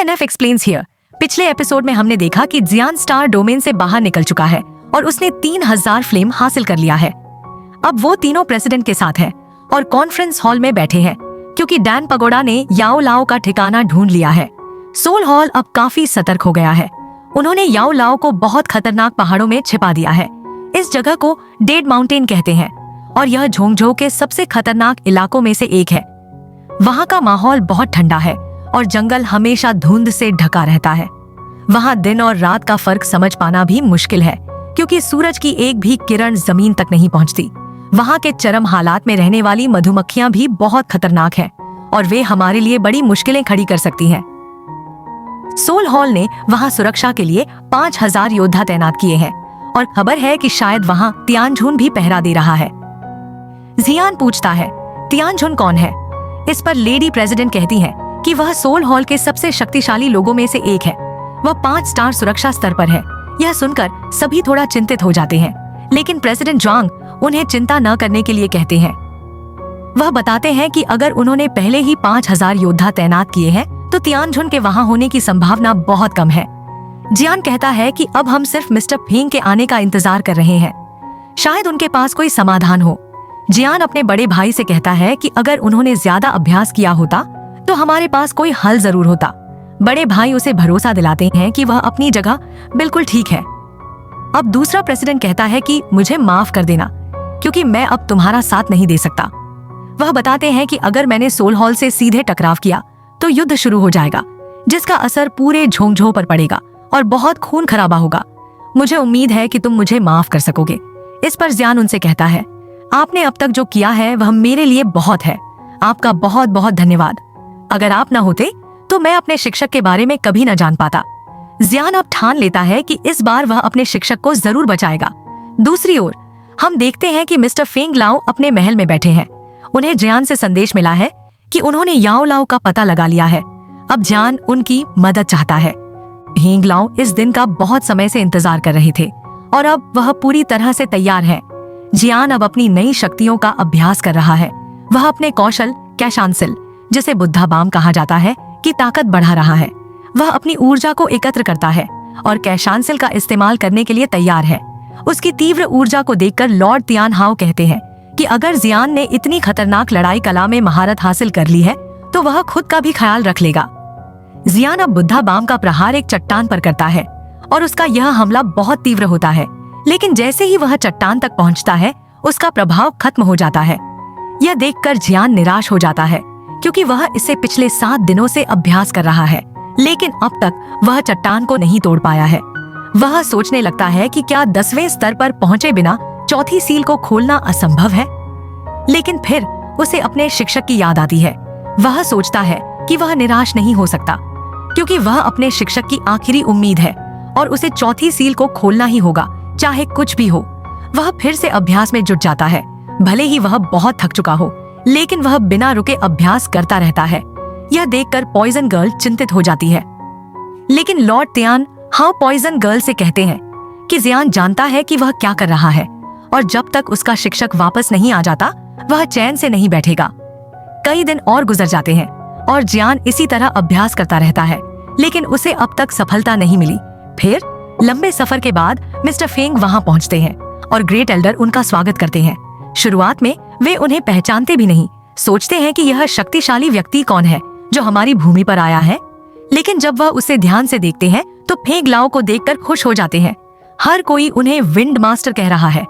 JNF explains here. पिछले episode में हमने देखा कि जियान स्टार डोमेन से बाहर निकल चुका है और उसने 3000 फ्लेम हासिल कर लिया है। अब वो तीनों प्रेसिडेंट के साथ हैं और कॉन्फ्रेंस हॉल में बैठे हैं क्योंकि डैन पगोडा ने याओ लाओ का ठिकाना ढूंढ लिया है। सोल हॉल अब काफी सतर्क हो गया है। उन्होंने याओ लाओ को बहुत खतरनाक पहाड़ों में छिपा दिया है। इस जगह को डेड माउंटेन कहते हैं और यह झोंगझो के सबसे खतरनाक इलाकों में से एक है। वहाँ का माहौल बहुत ठंडा है और जंगल हमेशा धुंध से ढका रहता है। वहाँ दिन और रात का फर्क समझ पाना भी मुश्किल है क्योंकि सूरज की एक भी किरण जमीन तक नहीं पहुँचती। वहाँ के चरम हालात में रहने वाली मधुमक्खियां भी बहुत खतरनाक हैं और वे हमारे लिए बड़ी मुश्किलें खड़ी कर सकती हैं। सोल हॉल ने वहाँ सुरक्षा के लिए 5000 योद्धा तैनात किए हैं और खबर है कि शायद वहाँ तियानझुन भी पहरा दे रहा है। जियान पूछता है, तियानझुन कौन है? इस पर लेडी प्रेसिडेंट कहती है कि वह सोल हॉल के सबसे शक्तिशाली लोगों में से एक है। वह 5 स्टार सुरक्षा स्तर पर है। यह सुनकर सभी थोड़ा चिंतित हो जाते हैं, लेकिन प्रेसिडेंट ज्वांग उन्हें चिंता न करने के लिए कहते हैं। वह बताते हैं कि अगर उन्होंने पहले ही 5000 योद्धा तैनात किए हैं तो तियानझुन के वहां होने की संभावना बहुत कम है। जियान कहता है कि अब हम सिर्फ मिस्टर फेंग के आने का इंतजार कर रहे हैं। शायद उनके पास कोई समाधान हो। जियान अपने बड़े भाई से कहता है कि अगर उन्होंने ज्यादा अभ्यास किया होता तो हमारे पास कोई हल जरूर होता। बड़े भाई उसे भरोसा दिलाते हैं कि वह अपनी जगह बिल्कुल ठीक है। अब दूसरा प्रेसिडेंट कहता है कि मुझे माफ कर देना क्योंकि मैं अब तुम्हारा साथ नहीं दे सकता। वह बताते हैं कि अगर मैंने सोल हॉल से सीधे टकराव किया तो युद्ध शुरू हो जाएगा जिसका असर पूरे झोंगझो पर पड़ेगा और बहुत खून खराबा होगा। मुझे उम्मीद है कि तुम मुझे माफ कर सकोगे। इस पर जियान उनसे कहता है, आपने अब तक जो किया है वह मेरे लिए बहुत है। आपका बहुत बहुत धन्यवाद। अगर आप न होते तो मैं अपने शिक्षक के बारे में कभी न जान पाता। जियान अब ठान लेता है कि इस बार वह अपने शिक्षक को जरूर बचाएगा। दूसरी ओर हम देखते हैं कि मिस्टर फेंग लाओ अपने महल में बैठे हैं। उन्हें जियान से संदेश मिला है कि उन्होंने याओ लाओ का पता लगा लिया है। अब जियान उनकी मदद चाहता है। फेंग लाओ इस दिन का बहुत समय से इंतजार कर रहे थे और अब वह पूरी तरह से तैयार है। जियान अब अपनी नई शक्तियों का अभ्यास कर रहा है। वह अपने कौशल कैशांसिल, जिसे बुद्धा बाम कहा जाता है, की ताकत बढ़ा रहा है। वह अपनी ऊर्जा को एकत्र करता है और कैशांसिल का इस्तेमाल करने के लिए तैयार है। उसकी तीव्र ऊर्जा को देखकर लॉर्ड तियान हाओ कहते हैं कि अगर जियान ने इतनी खतरनाक लड़ाई कला में महारत हासिल कर ली है तो वह खुद का भी ख्याल रख लेगा। जियान अब बुद्धा बाम का प्रहार एक चट्टान पर करता है और उसका यह हमला बहुत तीव्र होता है, लेकिन जैसे ही वह चट्टान तक पहुंचता है उसका प्रभाव खत्म हो जाता है। यह देखकर जियान निराश हो जाता है क्योंकि वह इसे पिछले 7 दिनों से अभ्यास कर रहा है, लेकिन अब तक वह चट्टान को नहीं तोड़ पाया है। वह सोचने लगता है कि क्या 10वें स्तर पर पहुंचे बिना चौथी सील को खोलना असंभव है। लेकिन फिर उसे अपने शिक्षक की याद आती है। वह सोचता है कि वह निराश नहीं हो सकता क्योंकि वह अपने शिक्षक की आखिरी उम्मीद है और उसे चौथी सील को खोलना ही होगा, चाहे कुछ भी हो। वह फिर से अभ्यास में जुट जाता है। भले ही वह बहुत थक चुका हो, लेकिन वह बिना रुके अभ्यास करता रहता है। यह देखकर पॉइजन गर्ल चिंतित हो जाती है, लेकिन लॉर्ड तियान हाओ पॉइजन गर्ल से कहते हैं कि जियान जानता है कि वह क्या कर रहा है और जब तक उसका शिक्षक वापस नहीं आ जाता वह चैन से नहीं बैठेगा। कई दिन और गुजर जाते हैं और जियान इसी तरह अभ्यास करता रहता है, लेकिन उसे अब तक सफलता नहीं मिली। फिर लंबे सफर के बाद मिस्टर फेंग वहां पहुंचते हैं और ग्रेट एल्डर उनका स्वागत करते हैं। शुरुआत में वे उन्हें पहचानते भी नहीं, सोचते हैं कि यह शक्तिशाली व्यक्ति कौन है जो हमारी भूमि पर आया है। लेकिन जब वह उसे ध्यान से देखते हैं तो फेंग लाओ को देखकर खुश हो जाते हैं। हर कोई उन्हें विंड मास्टर कह रहा है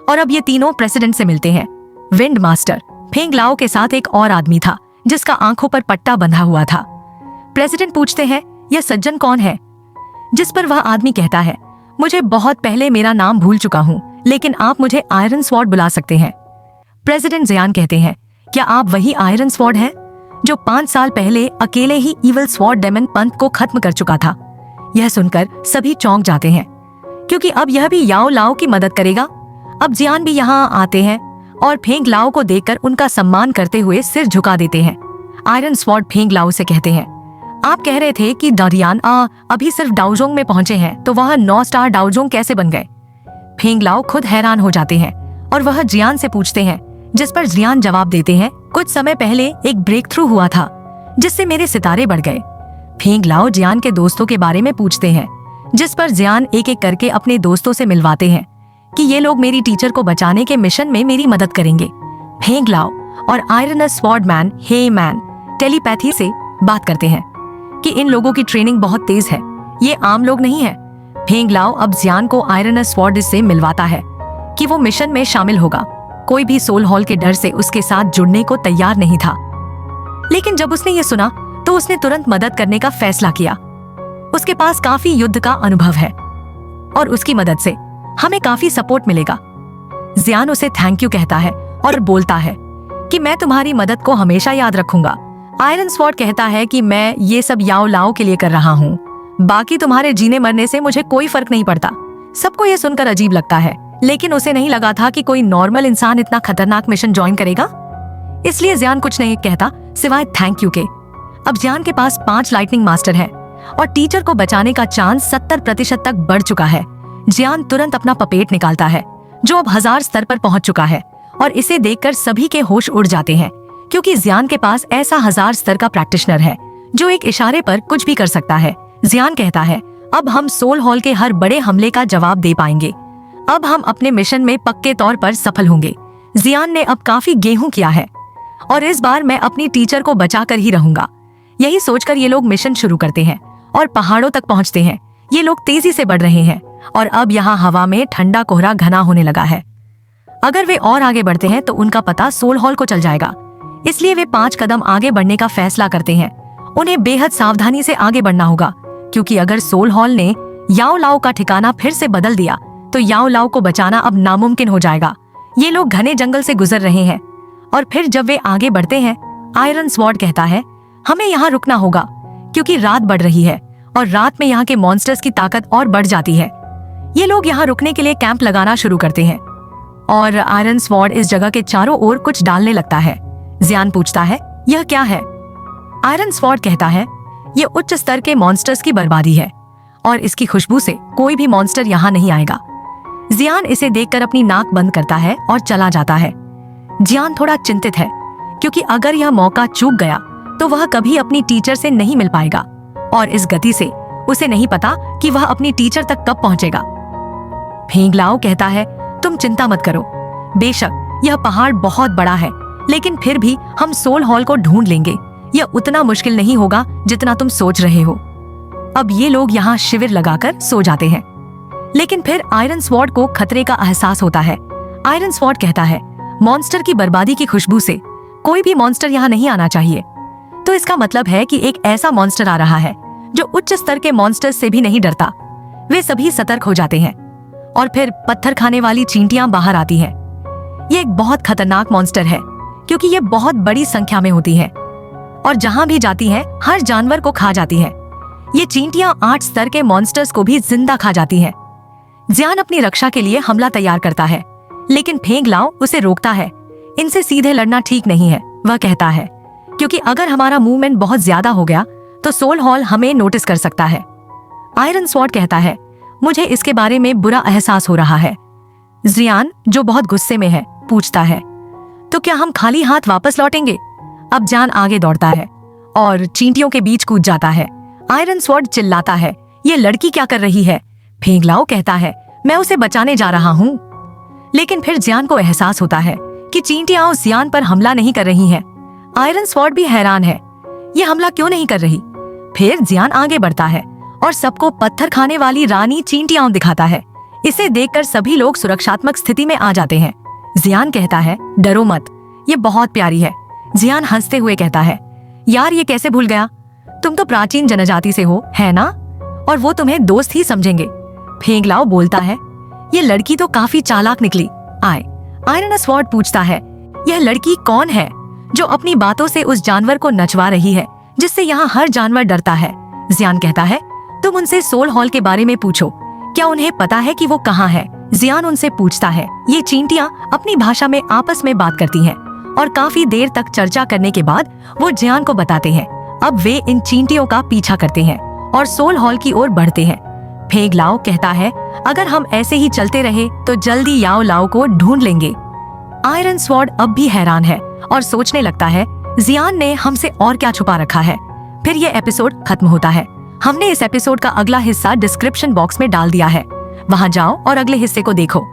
और अब ये तीनों प्रेसिडेंट से मिलते हैं। विंड मास्टर फेंग लाओ के साथ एक और आदमी था जिसका आंखों पर पट्टा बंधा हुआ था। प्रेसिडेंट पूछते हैं, यह सज्जन कौन है? जिस पर वह आदमी कहता है, मुझे बहुत पहले मेरा नाम भूल चुका हूँ, लेकिन आप मुझे आयरन स्वॉर्ड बुला सकते हैं। प्रेसिडेंट जियान कहते हैं, क्या आप वही आयरन स्वॉर्ड हैं जो 5 साल पहले अकेले ही इविल स्वॉर्ड डेमन पंथ को खत्म कर चुका था? यह सुनकर सभी चौंक जाते हैं क्योंकि अब यह भी याओ लाओ की मदद करेगा। अब जियान भी यहाँ आते हैं और फेंग लाओ को देखकर उनका सम्मान करते हुए सिर झुका देते हैं। आयरन स्वॉर्ड फेंग लाओ से कहते हैं, आप कह रहे थे कि डरियान अभी सिर्फ डाउजोंग में पहुंचे हैं, तो वह 9 स्टार डाउजोंग कैसे बन गए? फेंग लाओ खुद हैरान हो जाते हैं और वह जियान से पूछते हैं, जिस पर जियान जवाब देते हैं, कुछ समय पहले एक ब्रेक थ्रू हुआ था जिससे मेरे सितारे बढ़ गए। फेंग लाओ जियान के दोस्तों के बारे में पूछते हैं, जिस पर जियान एक एक करके अपने दोस्तों से मिलवाते हैं कि ये लोग मेरी टीचर को बचाने के मिशन में मेरी मदद करेंगे। फेंग लाओ और आयरन स्वॉर्डमैन हे मैन टेलीपैथी से बात करते हैं कि इन लोगों की ट्रेनिंग बहुत तेज है, ये आम लोग नहीं है। फेंग लाओ अब जियान को आयरन स्वॉर्ड से मिलवाता है कि वो मिशन में शामिल होगा। कोई भी सोल हॉल के डर से उसके साथ जुड़ने को तैयार नहीं था, लेकिन जब उसने ये सुना तो उसने तुरंत मदद करने का फैसला किया। उसके पास काफी युद्ध का अनुभव है और उसकी मदद से हमें काफी सपोर्ट मिलेगा। जियान उसे थैंक यू कहता है और बोलता है कि मैं तुम्हारी मदद को हमेशा याद रखूंगा। आयरन स्वॉर्ड कहता है कि मैं ये सब याओ लाओ के लिए कर रहा हूँ, बाकी तुम्हारे जीने मरने से मुझे कोई फर्क नहीं पड़ता। सबको ये सुनकर अजीब लगता है, लेकिन उसे नहीं लगा था कि कोई नॉर्मल इंसान इतना खतरनाक मिशन ज्वाइन करेगा, इसलिए जियान कुछ नहीं कहता सिवाय थैंक यू के। अब जियान के पास 5 लाइटनिंग मास्टर हैं और टीचर को बचाने का चांस 70% तक बढ़ चुका है। जियान तुरंत अपना पपेट निकालता है जो अब 1000 स्तर पर पहुंच चुका है, और इसे देखकर सभी के होश उड़ जाते हैं, क्योंकि जियान के पास ऐसा 1000 स्तर का प्रैक्टिशनर है जो एक इशारे पर कुछ भी कर सकता है। जियान कहता है अब हम सोल हॉल के हर बड़े हमले का जवाब दे पाएंगे, अब हम अपने मिशन में पक्के तौर पर सफल होंगे। जियान ने अब काफी गेहूं किया है और इस बार मैं अपनी टीचर को बचा कर ही रहूंगा। यही सोचकर ये लोग मिशन शुरू करते हैं और पहाड़ों तक पहुंचते हैं। ये लोग तेजी से बढ़ रहे हैं और अब यहाँ हवा में ठंडा कोहरा घना होने लगा है। अगर वे और आगे बढ़ते हैं तो उनका पता सोल हॉल को चल जाएगा, इसलिए वे 5 कदम आगे बढ़ने का फैसला करते हैं। उन्हें बेहद सावधानी से आगे बढ़ना होगा, क्योंकि अगर सोल हॉल ने याओ लाओ का ठिकाना फिर से बदल दिया तो याओ लाओ को बचाना अब नामुमकिन हो जाएगा। ये लोग घने जंगल से गुजर रहे हैं और फिर जब वे आगे बढ़ते हैं, आयरन स्वॉर्ड कहता है हमें यहाँ रुकना होगा, क्योंकि रात बढ़ रही है और रात में यहाँ के मॉन्स्टर्स की ताकत और बढ़ जाती है। ये लोग यहाँ रुकने के लिए कैंप लगाना शुरू करते हैं और आयरन स्वॉर्ड इस जगह के चारों ओर कुछ डालने लगता है। जियान पूछता है यह क्या है? आयरन स्वॉर्ड कहता है ये उच्च स्तर के मॉन्स्टर्स की बर्बादी है और इसकी खुशबू से कोई भी मॉन्स्टर यहाँ नहीं आएगा। जियान इसे देखकर अपनी नाक बंद करता है और चला जाता है। जियान थोड़ा चिंतित है, क्योंकि अगर यह मौका चूक गया तो वह कभी अपनी टीचर से नहीं मिल पाएगा और इस गति से उसे नहीं पता कि वह अपनी टीचर तक कब पहुंचेगा। फेंग लाओ कहता है तुम चिंता मत करो, बेशक यह पहाड़ बहुत बड़ा है, लेकिन फिर भी हम सोल हॉल को ढूंढ लेंगे। यह उतना मुश्किल नहीं होगा जितना तुम सोच रहे हो। अब ये लोग यहाँ शिविर लगाकर सो जाते हैं, लेकिन फिर आयरन स्वॉर्ड को खतरे का एहसास होता है। आयरन स्वॉर्ड कहता है मॉन्स्टर की बर्बादी की खुशबू से कोई भी मॉन्स्टर यहाँ नहीं आना चाहिए, तो इसका मतलब है कि एक ऐसा मॉन्स्टर आ रहा है जो उच्च स्तर के मॉन्स्टर्स से भी नहीं डरता। वे सभी सतर्क हो जाते हैं और फिर पत्थर खाने वाली चींटियां बाहर आती हैं। ये एक बहुत खतरनाक मॉन्स्टर है, क्योंकि ये बहुत बड़ी संख्या में होती है और जहां भी जाती हैं हर जानवर को खा जाती है। ये चींटियां 8 स्तर के मॉन्स्टर्स को भी जिंदा खा जाती हैं। जियान अपनी रक्षा के लिए हमला तैयार करता है, लेकिन फेंग लाओ उसे रोकता है। इनसे सीधे लड़ना ठीक नहीं है, वह कहता है, क्योंकि अगर हमारा मूवमेंट बहुत ज्यादा हो गया तो सोल हॉल हमें नोटिस कर सकता है। आयरन स्वॉर्ड कहता है मुझे इसके बारे में बुरा एहसास हो रहा है। जियान, जो बहुत गुस्से में है, पूछता है तो क्या हम खाली हाथ वापस लौटेंगे? अब जियान आगे दौड़ता है और चींटियों के बीच कूद जाता है। आयरन स्वॉर्ड चिल्लाता है ये लड़की क्या कर रही है? फेंग लाओ कहता है मैं उसे बचाने जा रहा हूँ। लेकिन फिर जियान को एहसास होता है कि चींटियां उस जियान पर हमला नहीं कर रही हैं। आयरन स्वॉर्ड भी हैरान है, ये हमला क्यों नहीं कर रही? फिर जियान आगे बढ़ता है और सबको पत्थर खाने वाली रानी चींटियां दिखाता है। इसे देखकर सभी लोग सुरक्षात्मक स्थिति में आ जाते हैं। जियान कहता है डरो मत, ये बहुत प्यारी है। जियान हंसते हुए कहता है यार ये कैसे भूल गया, तुम तो प्राचीन जनजाति से हो, है ना? और वो तुम्हें दोस्त ही समझेंगे। फेंग लाओ बोलता है ये लड़की तो काफी चालाक निकली। आयरन स्वॉर्ड पूछता है यह लड़की कौन है जो अपनी बातों से उस जानवर को नचवा रही है जिससे यहाँ हर जानवर डरता है? जियान कहता है तुम उनसे सोल हॉल के बारे में पूछो, क्या उन्हें पता है कि वो कहाँ है? जियान उनसे पूछता है। ये चींटियां अपनी भाषा में आपस में बात करती हैं और काफी देर तक चर्चा करने के बाद वो जियान को बताते हैं। अब वे इन चींटियों का पीछा करते हैं और सोल हॉल की ओर बढ़ते हैं। फेंग लाओ कहता है अगर हम ऐसे ही चलते रहे तो जल्दी याओ लाओ को ढूंढ लेंगे। आयरन स्वॉर्ड अब भी हैरान है और सोचने लगता है जियान ने हमसे और क्या छुपा रखा है। फिर ये एपिसोड खत्म होता है। हमने इस एपिसोड का अगला हिस्सा डिस्क्रिप्शन बॉक्स में डाल दिया है, वहां जाओ और अगले हिस्से को देखो।